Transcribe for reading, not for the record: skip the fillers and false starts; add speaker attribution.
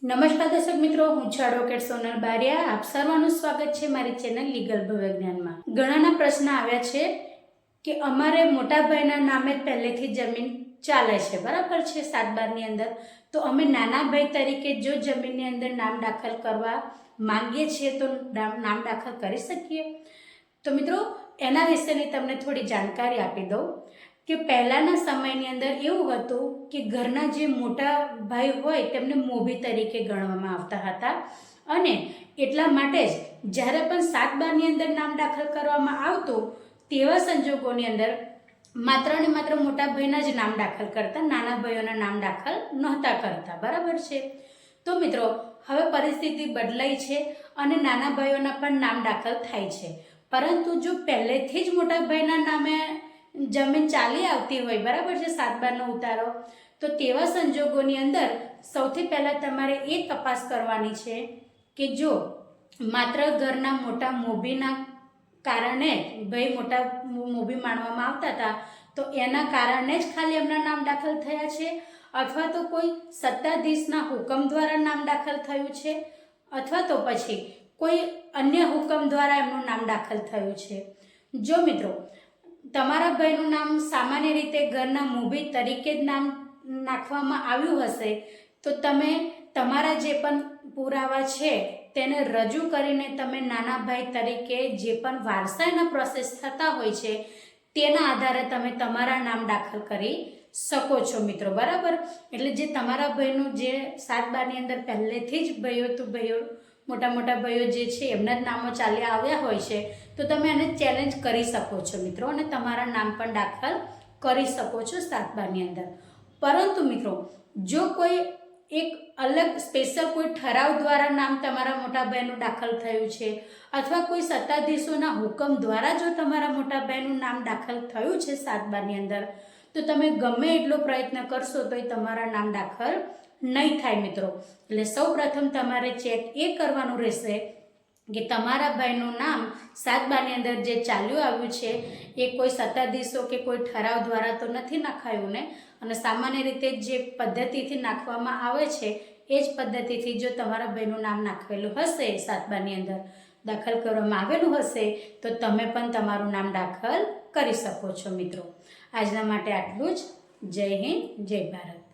Speaker 1: નમસ્કાર દર્શક મિત્રો, હું છું એડવોકેટ સોનલ બારિયા. આપ સર્વનું સ્વાગત છે મારી ચેનલ લીગલ ભવજ્ઞાનમાં. ઘણાના પ્રશ્ન આવ્યા છે કે અમારે મોટા ભાઈના નામે પહેલેથી જમીન ચાલે છે, બરાબર છે, 7/12 ની અંદર, તો અમે નાના ભાઈ તરીકે જો જમીનની અંદર નામ દાખલ કરવા માંગીએ છીએ તો નામ દાખલ કરી શકીએ? તો મિત્રો, એના વિશેની તમને થોડી જાણકારી આપી દઉં કે પહેલાંના સમયની અંદર એવું હતું કે ઘરના જે મોટા ભાઈ હોય તેમને મોભી તરીકે ગણવામાં આવતા હતા, અને એટલા માટે જ જ્યારે પણ 7/12 ની અંદર નામ દાખલ કરવામાં આવતું તેવા સંજોગોની અંદર માત્ર ને માત્ર મોટા ભાઈના જ નામ દાખલ કરતા, નાના ભાઈઓના નામ દાખલ નહોતા કરતા, બરાબર છે. તો મિત્રો, હવે પરિસ્થિતિ બદલાઈ છે અને નાના ભાઈઓના પણ નામ દાખલ થાય છે, પરંતુ જો પહેલેથી જ મોટા ભાઈના નામે જમીન ચાલી આવતી હોય, બરાબર છે, 7/12 નો ઉતારો, તો તેવા સંજોગોની અંદર સૌથી પહેલાં તમારે એ તપાસ કરવાની છે કે જો માત્ર ઘરના મોટા મોભીના કારણે ભાઈ મોટા મોભી માનવામાં આવતા હતા તો એના કારણે જ ખાલી એમના નામ દાખલ થયા છે, અથવા તો કોઈ સત્તાધીશના હુકમ દ્વારા નામ દાખલ થયું છે, અથવા તો પછી કોઈ અન્ય હુકમ દ્વારા એમનું નામ દાખલ થયું છે. જો મિત્રો તમારા ભાઈનું નામ સામાન્ય રીતે ઘરના મોભી તરીકે જ નામ નાખવામાં આવ્યું હશે તો તમે તમારા જે પણ પુરાવા છે તેને રજૂ કરીને તમે નાના ભાઈ તરીકે જે પણ વારસાઈના પ્રોસેસ થતા હોય છે તેના આધારે તમે તમારા નામ દાખલ કરી શકો છો મિત્રો, બરાબર. એટલે જે તમારા ભાઈનું જે 7/12 ની અંદર પહેલેથી જ ભાઈઓ મોટા મોટા ભાઈઓ જે છે એમના જ નામો ચાલ્યા આવ્યા હોય છે તો તમે એને ચેલેન્જ કરી શકો છો મિત્રો, અને તમારા નામ પણ દાખલ કરી શકો છો 7/12 ની અંદર. પરંતુ મિત્રો, જો કોઈ એક અલગ સ્પેશિયલ કોઈ ઠરાવ દ્વારા નામ તમારા મોટા ભાઈનું દાખલ થયું છે, અથવા કોઈ સત્તાધીશોના હુકમ દ્વારા જો તમારા મોટા ભાઈનું નામ દાખલ થયું છે 7/12 ની અંદર, તો તમે ગમે એટલો પ્રયત્ન કરશો તો એ તમારા નામ દાખલ નહીં થાય મિત્રો. એટલે સૌ પ્રથમ તમારે ચેક એ કરવાનું રહેશે કે તમારા ભાઈનું નામ 7/12 ની અંદર જે ચાલ્યું આવ્યું છે એ કોઈ સત્તાધીશો કે કોઈ ઠરાવ દ્વારા તો નથી નાખાયું ને, અને સામાન્ય રીતે જે પદ્ધતિથી નાખવામાં આવે છે એ જ પદ્ધતિથી જો તમારા ભાઈનું નામ નાખેલું હશે 7/12 ની અંદર દાખલ કરવામાં આવેલું હશે તો તમે પણ તમારું નામ દાખલ કરી શકો છો મિત્રો. આજના માટે આટલું જ. જય હિન્દ, જય ભારત.